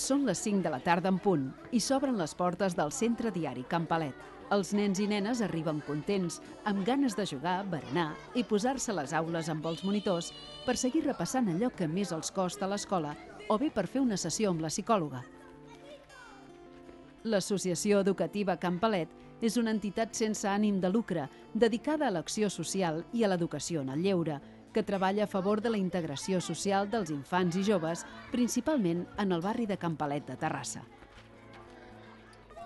Són les 5 de la tarda en punt i s'obren les portes del centre diari Can Palet. Els nens i nenes arriben contents, amb ganes de jugar, berenar i posar-se a les aules amb els monitors per seguir repassant allò que més els costa a l'escola o bé per fer una sessió amb la psicòloga. L'Associació Educativa Can Palet és una entitat sense ànim de lucre dedicada a l'acció social i a l'educació en el lleure, que treballa a favor de la integració social dels infants i joves, principalment en el barri de Can Palet de Terrassa.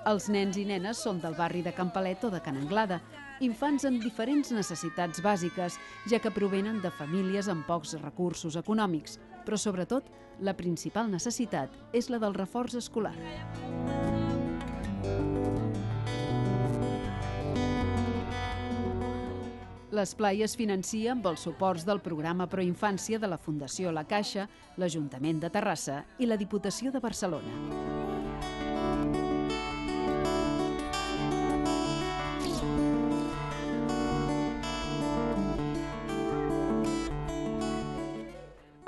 Els nens i nenes són del barri de Can Palet o de Can Anglada, infants amb diferents necessitats bàsiques, ja que provenen de famílies amb pocs recursos econòmics, però sobretot la principal necessitat és la del reforç escolar. L'esplai es financia amb els suports del programa Proinfància de la Fundació La Caixa, l'Ajuntament de Terrassa i la Diputació de Barcelona.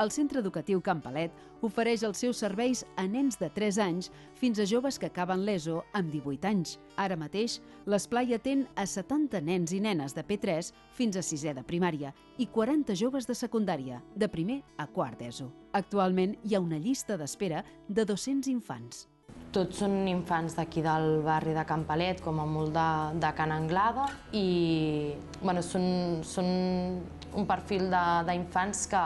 El Centre Educatiu Can Palet ofereix els seus serveis a nens de 3 anys fins a joves que acaben l'ESO amb 18 anys. Ara mateix, l'esplai atén a 70 nens i nenes de P3 fins a 6è de primària i 40 joves de secundària, de primer a quart d'ESO. Actualment hi ha una llista d'espera de 200 infants. Tots són infants d'aquí del barri de Can Palet, com a molt de Can Anglada, i són un perfil d'infants que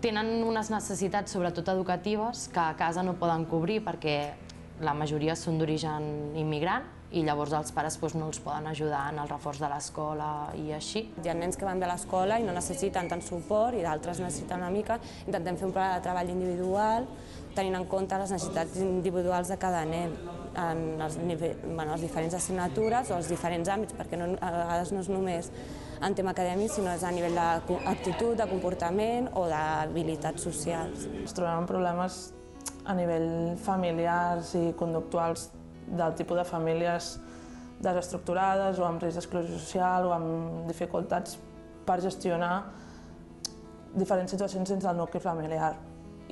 tenen unes necessitats, sobretot educatives, que a casa no poden cobrir perquè la majoria són d'origen immigrant i llavors els pares no els poden ajudar en el reforç de l'escola i així. Hi ha nens que van bé a l'escola i no necessiten tant suport i d'altres necessiten una mica. Intentem fer un pla de treball individual tenint en compte les necessitats individuals de cada nen en les diferents assignatures o els diferents àmbits, perquè a vegades no és només en tema acadèmic, sinó és a nivell d'aptitud, de comportament o d'habilitats socials. Es trobaran problemes a nivell familiars i conductuals del tipus de famílies desestructurades o amb risc d'exclusió social o amb dificultats per gestionar diferents situacions dins del nucli familiar.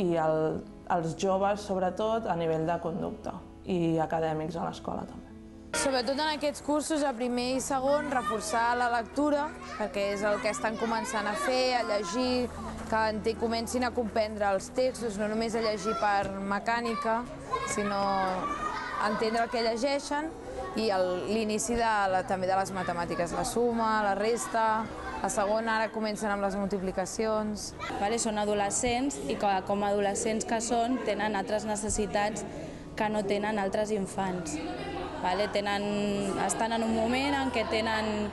I els joves, sobretot, a nivell de conducta i acadèmics a l'escola també. Sobretot en aquests cursos, a primer i segon, reforçar la lectura, perquè és el que estan començant a fer, a llegir, que comencin a comprendre els textos, no només a llegir per mecànica, sinó a entendre el que llegeixen, i l'inici també de les matemàtiques, la suma, la resta. A segon ara comencen amb les multiplicacions. Són adolescents i com a adolescents que són tenen altres necessitats que no tenen altres infants. Estan en un moment en què tenen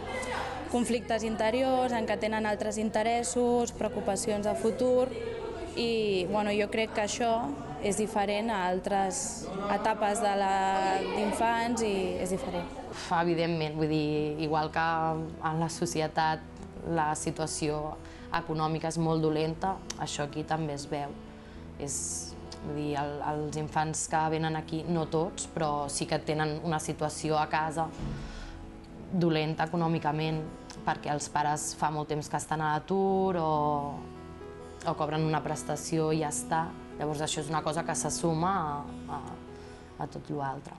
conflictes interiors, en què tenen altres interessos, preocupacions de futur i jo crec que això és diferent a altres etapes d'infants i és diferent. Evidentment, igual que en la societat la situació econòmica és molt dolenta, això aquí també es veu. Els infants que venen aquí, no tots, però sí que tenen una situació a casa dolenta econòmicament, perquè els pares fa molt temps que estan a l'atur o cobren una prestació i ja està. Llavors això és una cosa que se suma a tot l'altre.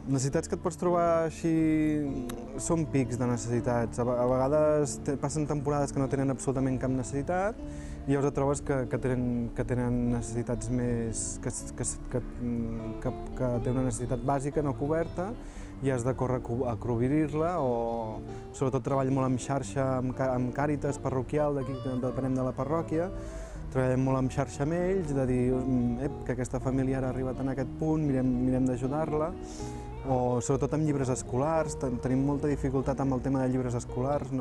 Necessitats que et pots trobar així són pics de necessitats. A vegades passen temporades que no tenen absolutament cap necessitat i llavors et trobes que tenen necessitats més... que té una necessitat bàsica no coberta i has de córrer a cobrir-la o sobretot treballo molt en xarxa amb Càritas parroquial, d'aquí depenem de la parròquia. Treballem molt amb xarxa amb ells, de dir que aquesta família ara ha arribat en aquest punt, mirem d'ajudar-la. O sobretot amb llibres escolars, tenim molta dificultat amb el tema de llibres escolars,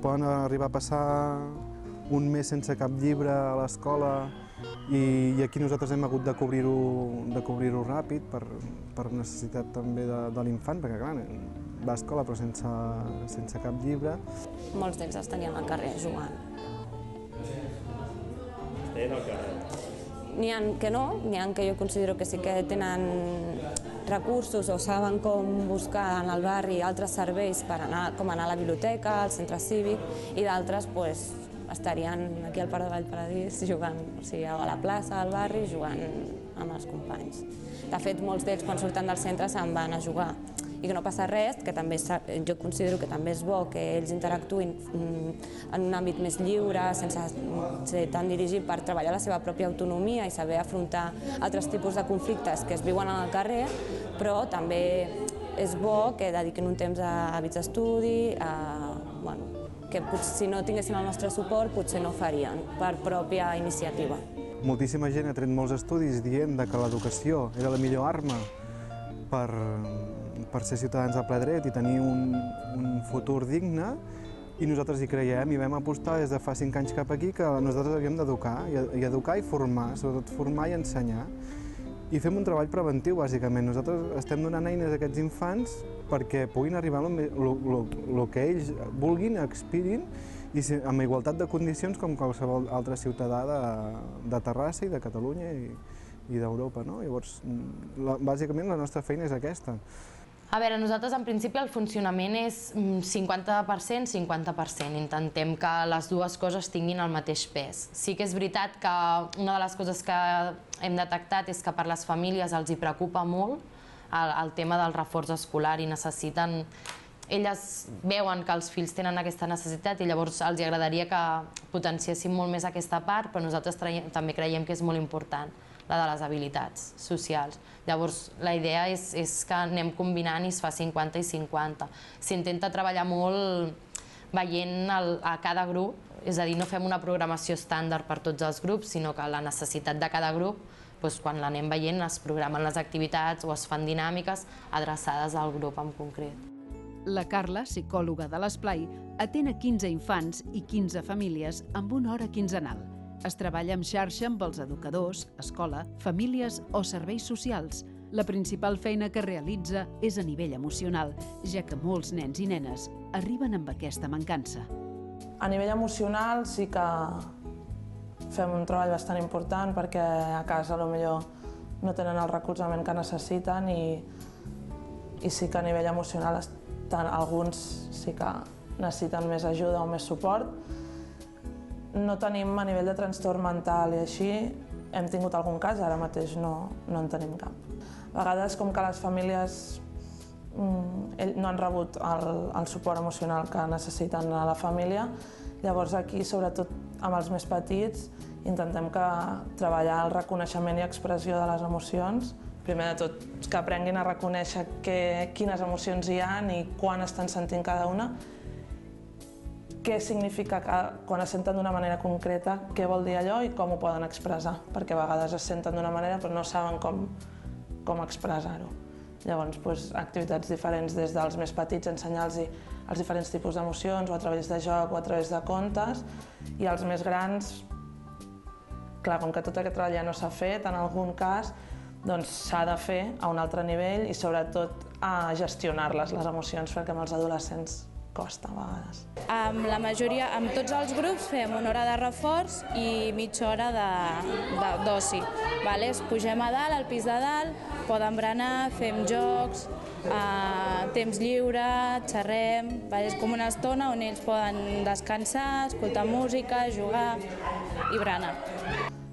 poden arribar a passar un mes sense cap llibre a l'escola i aquí nosaltres hem hagut de cobrir-ho ràpid per necessitat també de l'infant, perquè clar, va a escola però sense cap llibre. Molts d'ells els tenien al carrer jugant. Estaven al carrer? N'hi ha que no, n'hi ha que jo considero que sí que tenen recursos o saben com buscar en el barri altres serveis per anar, com anar a la biblioteca, al centre cívic, i d'altres estarien aquí al Parc de Vallparadís jugant, o sigui, a la plaça, al barri, jugant amb els companys. De fet, molts d'ells quan surten del centre se'n van a jugar i que no passa res, que també jo considero que també és bo que ells interactuïn en un àmbit més lliure, sense ser tan dirigit per treballar la seva pròpia autonomia i saber afrontar altres tipus de conflictes que es viuen al carrer, però també és bo que dediquin un temps a hàbits d'estudi, que si no tinguessin el nostre suport potser no ho farien per pròpia iniciativa. Moltíssima gent ha tret molts estudis dient que l'educació era la millor arma per ser ciutadans de ple dret i tenir un futur digne, i nosaltres hi creiem i vam apostar des de fa 5 anys cap aquí que nosaltres havíem d'educar, i educar i formar, sobretot formar i ensenyar. I fem un treball preventiu, bàsicament. Nosaltres estem donant eines a aquests infants perquè puguin arribar el que ells vulguin, aspirin, i amb igualtat de condicions com qualsevol altre ciutadà de Terrassa i de Catalunya i d'Europa. Llavors, bàsicament la nostra feina és aquesta. A veure, nosaltres en principi el funcionament és 50%, 50%. Intentem que les dues coses tinguin el mateix pes. Sí que és veritat que una de les coses que hem detectat és que per les famílies els hi preocupa molt el tema del reforç escolar i necessiten... Elles veuen que els fills tenen aquesta necessitat i llavors els agradaria que potenciéssim molt més aquesta part, però nosaltres també creiem que és molt important la de les habilitats socials. Llavors, la idea és que anem combinant i es fa 50 i 50. S'intenta treballar molt veient a cada grup, és a dir, no fem una programació estàndard per tots els grups, sinó que la necessitat de cada grup, quan l'anem veient, es programen les activitats o es fan dinàmiques adreçades al grup en concret. La Carla, psicòloga de l'Esplai, atén a 15 infants i 15 famílies amb una hora quinzenal. Es treballa en xarxa amb els educadors, escola, famílies o serveis socials. La principal feina que realitza és a nivell emocional, ja que molts nens i nenes arriben amb aquesta mancança. A nivell emocional sí que fem un treball bastant important perquè a casa potser no tenen el recolzament que necessiten i sí que a nivell emocional alguns sí que necessiten més ajuda o més suport. No tenim a nivell de trastorn mental i així, hem tingut algun cas, ara mateix no en tenim cap. A vegades, com que les famílies no han rebut el suport emocional que necessiten a la família, llavors aquí, sobretot amb els més petits, intentem treballar el reconeixement i expressió de les emocions. Primer de tot, que aprenguin a reconèixer quines emocions hi ha i quan estan sentint cada una, què significa quan es senten d'una manera concreta, què vol dir allò i com ho poden expressar, perquè a vegades es senten d'una manera però no saben com expressar-ho. Llavors, activitats diferents des dels més petits, ensenyar-los els diferents tipus d'emocions, o a través de joc o a través de contes, i els més grans, clar, com que tot aquest treball ja no s'ha fet, en algun cas, s'ha de fer a un altre nivell i sobretot a gestionar-les, les emocions, perquè amb els adolescents costa a vegades. Amb la majoria, amb tots els grups fem una hora de reforç i mitja hora d'oci. Pugem a dalt, al pis de dalt, poden berenar, fem jocs, temps lliure, xerrem, és com una estona on ells poden descansar, escoltar música, jugar i berenar.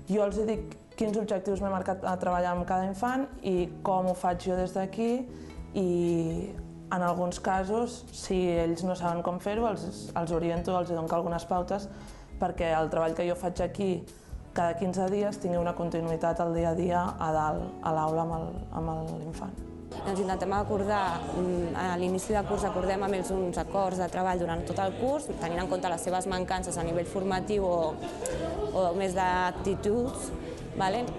Jo els dic quins objectius m'he marcat a treballar amb cada infant i com ho faig jo des d'aquí, i en alguns casos, si ells no saben com fer-ho, els oriento, els dono algunes pautes perquè el treball que jo faig aquí cada 15 dies tingui una continuïtat al dia a dia a dalt, a l'aula amb l'infant. Ens intentem acordar, a l'inici de curs acordem amb ells uns acords de treball durant tot el curs, tenint en compte les seves mancances a nivell formatiu o més d'actituds,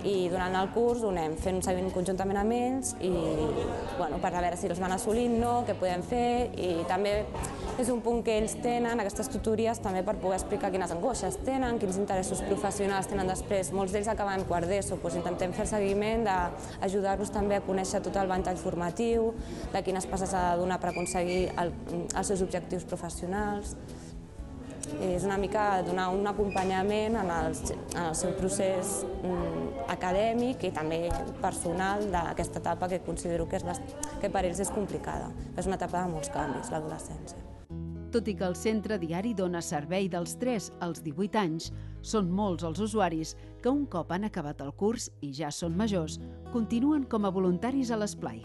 i durant el curs ho anem fent un seguiment conjuntament amb ells per veure si els van assolint, què podem fer, i també és un punt que ells tenen, aquestes tutories, també per poder explicar quines angoixes tenen, quins interessos professionals tenen després. Molts d'ells acaben quart d'ESO, intentem fer el seguiment d'ajudar-los també a conèixer tot el ventall formatiu, de quines passes ha de donar per aconseguir els seus objectius professionals. És una mica donar un acompanyament en el seu procés acadèmic i també personal d'aquesta etapa que considero que per ells és complicada. És una etapa de molts canvis, l'adolescència. Tot i que el centre diari dona servei dels 3 als 18 anys, són molts els usuaris que un cop han acabat el curs i ja són majors, continuen com a voluntaris a l'esplai.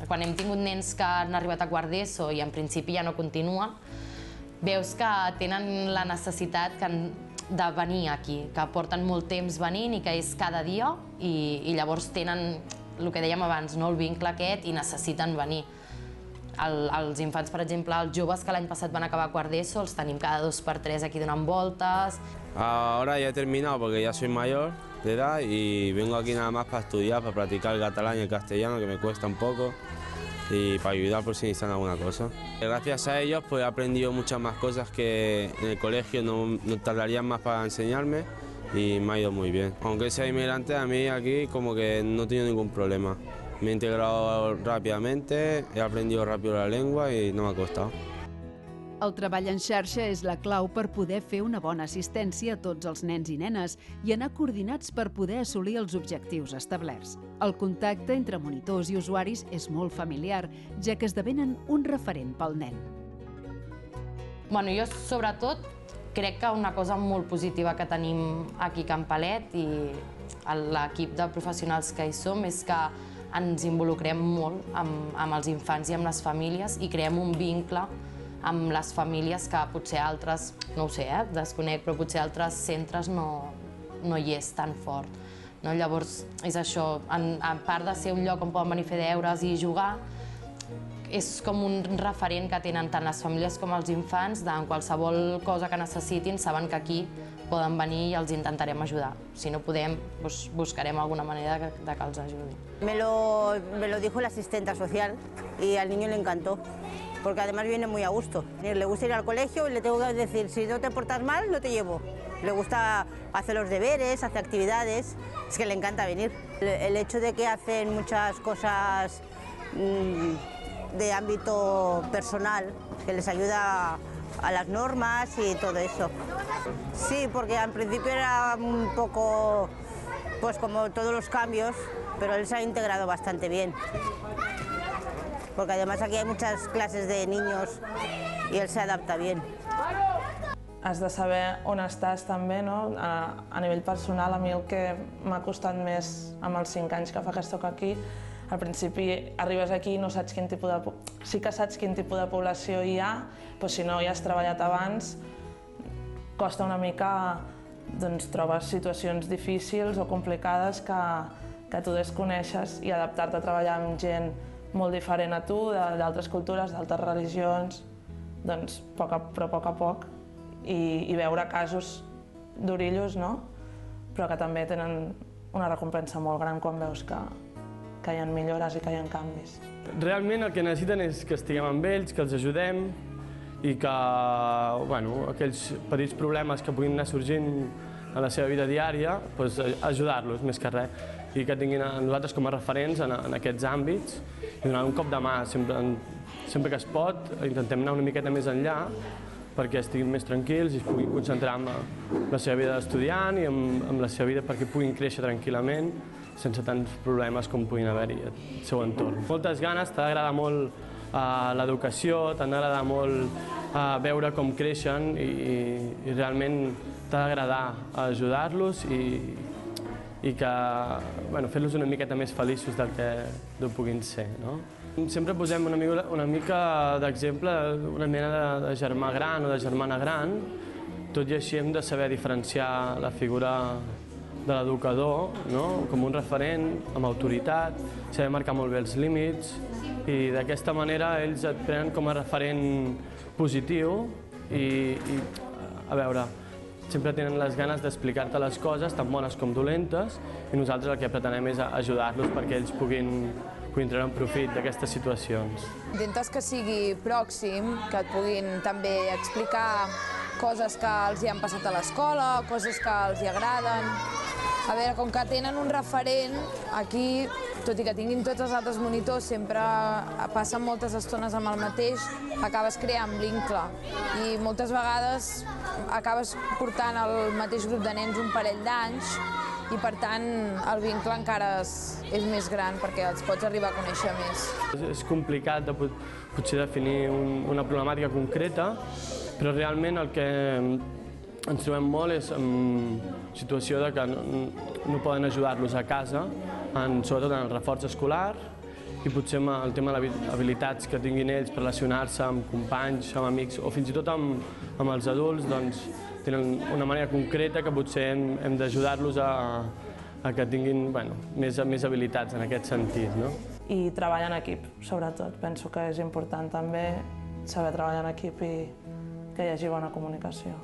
Quan hem tingut nens que han arribat a quart d'ESO i en principi ja no continuen, veus que tenen la necessitat de venir aquí, que porten molt temps venint i que és cada dia i llavors tenen el que dèiem abans, el vincle aquest i necessiten venir. Els infants, per exemple, els joves que l'any passat van acabar quart d'ESO, els tenim cada 2 per 3 aquí donant voltes. Ahora ya he terminado porque ya soy mayor de edad y vengo aquí nada más para estudiar, para practicar el catalán y el castellano, que me cuesta un poco, y para ayudar por si necesitan alguna cosa. Gracias a ellos pues he aprendido muchas más cosas que en el colegio no tardarían más para enseñarme y me ha ido muy bien. Aunque sea inmigrante, a mí aquí como que no he tenido ningún problema. Me he integrado rápidamente, he aprendido rápido la lengua y no me ha costado. El treball en xarxa és la clau per poder fer una bona assistència a tots els nens i nenes i anar coordinats per poder assolir els objectius establerts. El contacte entre monitors i usuaris és molt familiar, ja que esdevenen un referent pel nen. Jo, sobretot, crec que una cosa molt positiva que tenim aquí a Can Palet i l'equip de professionals que hi som és que ens involucrem molt amb els infants i amb les famílies i creem un vincle amb les famílies que potser altres, no ho sé, desconec, però potser altres centres no hi és tan fort. Llavors, és això, a part de ser un lloc on poden venir a fer deures i jugar, és com un referent que tenen tant les famílies com els infants, en qualsevol cosa que necessitin, saben que aquí poden venir i els intentarem ajudar. Si no podem, buscarem alguna manera de que els ajudi. Me lo dijo la asistenta social y al niño le encantó, porque además viene muy a gusto. Le gusta ir al colegio y le tengo que decir, si no te portas mal, no te llevo. Le gusta hacer los deberes, hacer actividades, es que le encanta venir. El hecho de que hacen muchas cosas de ámbito personal, que les ayuda a las normas y todo eso. Sí, porque al principio era un poco, pues como todos los cambios, pero él se ha integrado bastante bien. Porque además aquí hay muchas clases de niños y él se adapta bien. Has de saber on estàs també, no? A nivell personal, a mi el que m'ha costat més amb els 5 anys que fa que estoc aquí, al principi arribes aquí i no saps quin tipus de... Sí que saps quin tipus de població hi ha, però si no hi has treballat abans, costa una mica, doncs trobes situacions difícils o complicades que tu desconeixes i adaptar-te a treballar amb gent molt diferent a tu, d'altres cultures, d'altres religions, doncs però a poc a poc, i veure casos d'orillos, no? Però que també tenen una recompensa molt gran quan veus que hi ha millores i que hi ha canvis. Realment el que necessiten és que estiguem amb ells, que els ajudem i que aquells petits problemes que puguin anar sorgint en la seva vida diària, ajudar-los més que res, i que tinguin a nosaltres com a referents en aquests àmbits i donar un cop de mà sempre que es pot. Intentem anar una miqueta més enllà perquè estiguin més tranquils i es puguin concentrar en la seva vida d'estudiant i en la seva vida perquè puguin créixer tranquil·lament sense tants problemes com puguin haver-hi al seu entorn. Moltes ganes, t'ha d'agradar molt l'educació, t'ha d'agradar molt veure com creixen i realment t'ha d'agradar ajudar-los i fer-los una miqueta més feliços del que puguin ser. Sempre posem una mica d'exemple una mena de germà gran o de germana gran, tot i així hem de saber diferenciar la figura de l'educador com un referent, amb autoritat, saber marcar molt bé els límits i d'aquesta manera ells et prenen com a referent positiu i a veure, sempre tenen les ganes d'explicar-te les coses, tan bones com dolentes, i nosaltres el que pretenem és ajudar-los perquè ells puguin treure un profit d'aquestes situacions. Intentes que sigui pròxim, que et puguin també explicar coses que els hi han passat a l'escola, coses que els hi agraden. A veure, com que tenen un referent, aquí, tot i que tinguin tots els altres monitors, sempre passen moltes estones amb el mateix, acabes creant vincle. I moltes vegades acabes portant al mateix grup de nens un parell d'anys i per tant el vincle encara és més gran perquè els pots arribar a conèixer més. És complicat de potser definir una problemàtica concreta, però realment el que ens trobem molt és en situació de que no poden ajudar-los a casa, sobretot en el reforç escolar, i potser amb el tema de les habilitats que tinguin ells per relacionar-se amb companys, amb amics o fins i tot amb els adults, doncs tenen una manera concreta que potser hem d'ajudar-los a que tinguin més habilitats en aquest sentit. I treballar en equip, sobretot. Penso que és important també saber treballar en equip i que hi hagi bona comunicació.